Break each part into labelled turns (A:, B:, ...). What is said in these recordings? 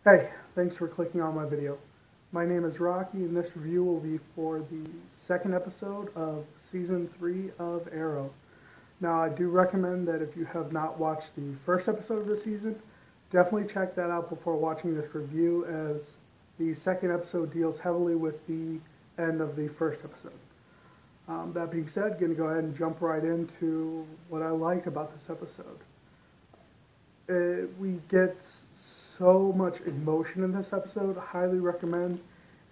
A: Hey, thanks for clicking on my video. My name is Rocky, and this review will be for the second episode of Season 3 of Arrow. Now, I do recommend that if you have not watched the first episode of the season, definitely check that out before watching this review, as the second episode deals heavily with the end of the first episode. That being said, going to go ahead and jump right into what I like about this episode. We get so much emotion in this episode. Highly recommend.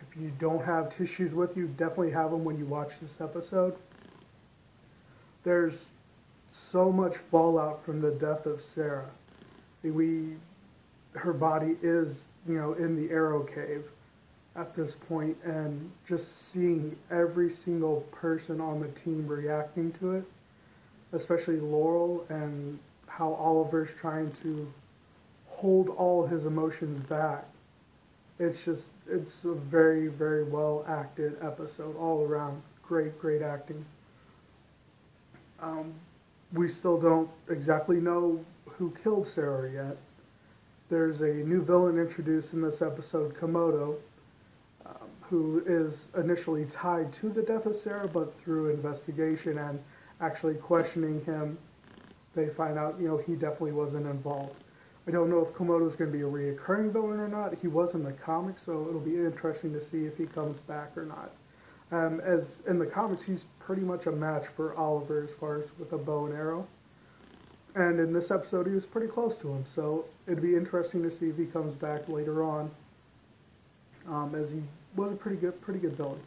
A: If you don't have tissues with you, definitely have them when you watch this episode. There's so much fallout from the death of Sara. We, her body is, in the Arrow Cave at this point, and just seeing every single person on the team reacting to it, especially Laurel, and how Oliver's trying to hold all his emotions back. It's a very, very well acted episode all around. Great, great acting. Um, we still don't exactly know who killed Sara yet. There's a new villain introduced in this episode, Komodo, who is initially tied to the death of Sara, but through investigation and actually questioning him, they find out, he definitely wasn't involved. I don't know if Komodo is going to be a reoccurring villain or not. He was in the comics, so it'll be interesting to see if he comes back or not. As in the comics, he's pretty much a match for Oliver as far as with a bow and arrow. And in this episode, he was pretty close to him, so it'd be interesting to see if he comes back later on, as he was a pretty good villain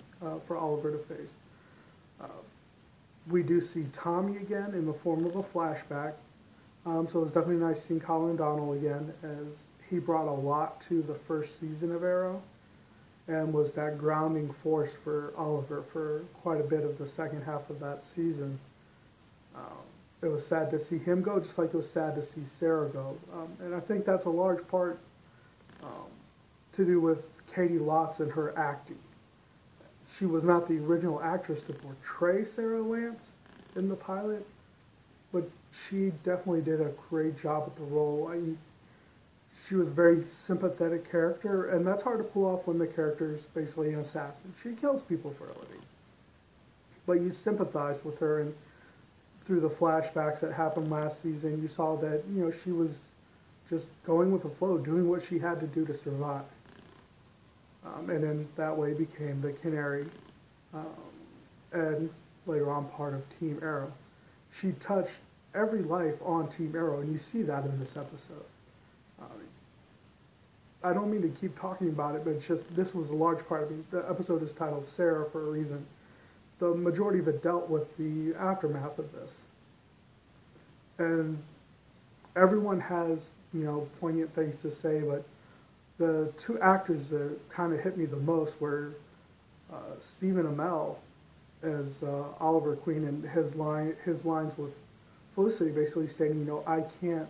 A: for Oliver to face. Uh, we do see Tommy again in the form of a flashback. So it's definitely nice seeing Colin Donnell again, as he brought a lot to the first season of Arrow and was that grounding force for Oliver for quite a bit of the second half of that season. Um, it was sad to see him go, just like it was sad to see Sara go. And I think that's a large part um, to do with Katie Lotz and her acting. She was not the original actress to portray Sara Lance in the pilot, but she definitely did a great job with the role. She was a very sympathetic character, and that's hard to pull off when the character is basically an assassin. She kills people for a living, but you sympathized with her, and through the flashbacks that happened last season, you saw that she was just going with the flow, doing what she had to do to survive, and in that way became the Canary, um, and later on part of Team Arrow. She touched every life on Team Arrow, and you see that in this episode. Uh, I don't mean to keep talking about it, but it's just this was a large part of it. The episode is titled Sara for a reason. The majority of it dealt with the aftermath of this, and everyone has poignant things to say, but the two actors that kind of hit me the most were uh, Stephen Amell as Oliver Queen, and his lines with Felicity basically stating, I can't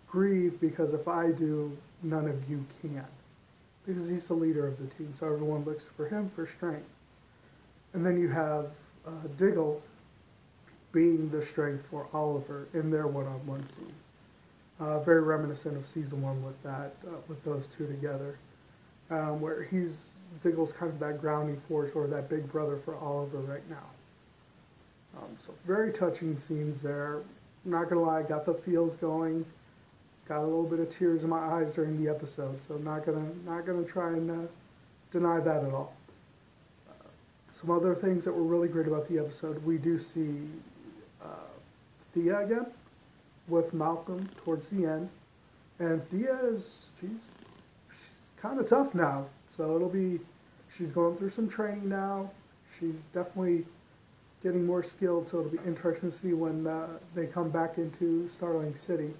A: grieve because if I do, none of you can. Because he's the leader of the team, so everyone looks for him for strength. And then you have Diggle being the strength for Oliver in their one-on-one scenes. Very reminiscent of season one with that, with those two together, where Diggle's kind of that grounding force or that big brother for Oliver right now. So very touching scenes there. I'm not gonna lie, got the feels going. Got a little bit of tears in my eyes during the episode, so I'm not gonna try and deny that at all. Some other things that were really great about the episode, we do see uh, Thea again with Malcolm towards the end, and Thea is she's kind of tough now, so she's going through some training now. She's definitely getting more skilled, so it'll be interesting to see when they come back into Starling City,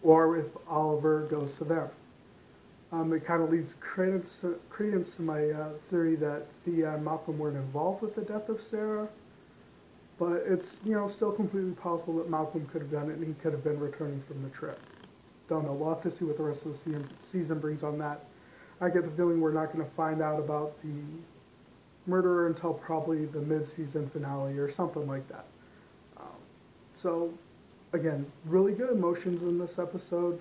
A: or if Oliver goes to them. It kind of leads credence to my theory that Thea and Malcolm weren't involved with the death of Sara, but it's still completely possible that Malcolm could have done it and he could have been returning from the trip. Don't know. We'll have to see what the rest of the season brings on that. I get the feeling we're not going to find out about the murderer until probably the mid-season finale or something like that. Um, so, again, really good emotions in this episode.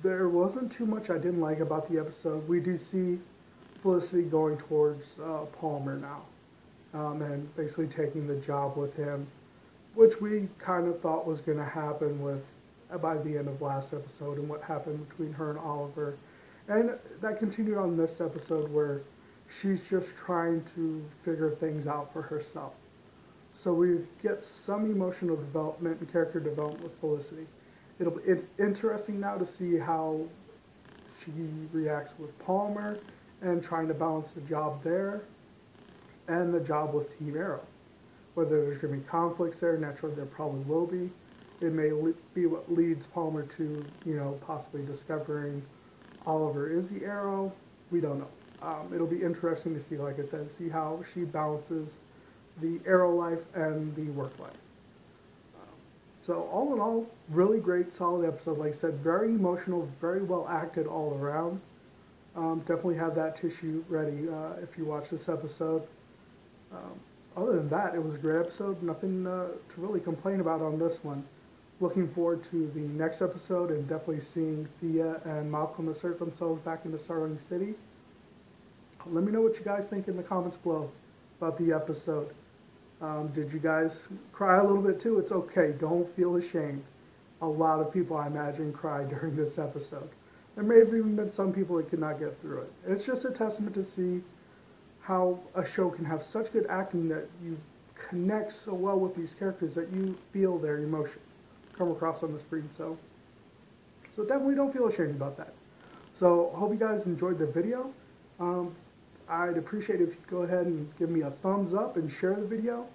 A: There wasn't too much I didn't like about the episode. We do see Felicity going towards Palmer now, and basically taking the job with him, which we kind of thought was going to happen with by the end of last episode and what happened between her and Oliver. And that continued on this episode where she's just trying to figure things out for herself. So we get some emotional development and character development with Felicity. It'll be interesting now to see how she reacts with Palmer and trying to balance the job there and the job with Team Arrow. Whether there's going to be conflicts there, naturally there probably will be. It may be what leads Palmer to, possibly discovering Oliver is the Arrow. We don't know. It'll be interesting to see, like I said, see how she balances the Arrow life and the work life. So all in all, really great, solid episode. Like I said, very emotional, very well acted all around. Definitely have that tissue ready if you watch this episode. Other than that, it was a great episode. Nothing to really complain about on this one. Looking forward to the next episode and definitely seeing Thea and Malcolm assert themselves back into Starling City. Let me know what you guys think in the comments below about the episode. Did you guys cry a little bit too? It's okay. Don't feel ashamed. A lot of people, I imagine, cried during this episode. There may have even been some people that could not get through it. It's just a testament to see how a show can have such good acting that you connect so well with these characters that you feel their emotions come across on the screen. So definitely don't feel ashamed about that. So hope you guys enjoyed the video. I'd appreciate it if you go ahead and give me a thumbs up and share the video.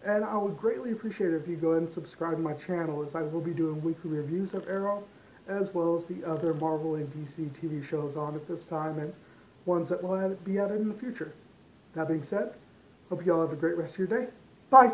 A: And I would greatly appreciate it if you go ahead and subscribe to my channel, as I will be doing weekly reviews of Arrow, as well as the other Marvel and DC TV shows on at this time, and ones that will be added in the future. That being said, hope you all have a great rest of your day. Bye!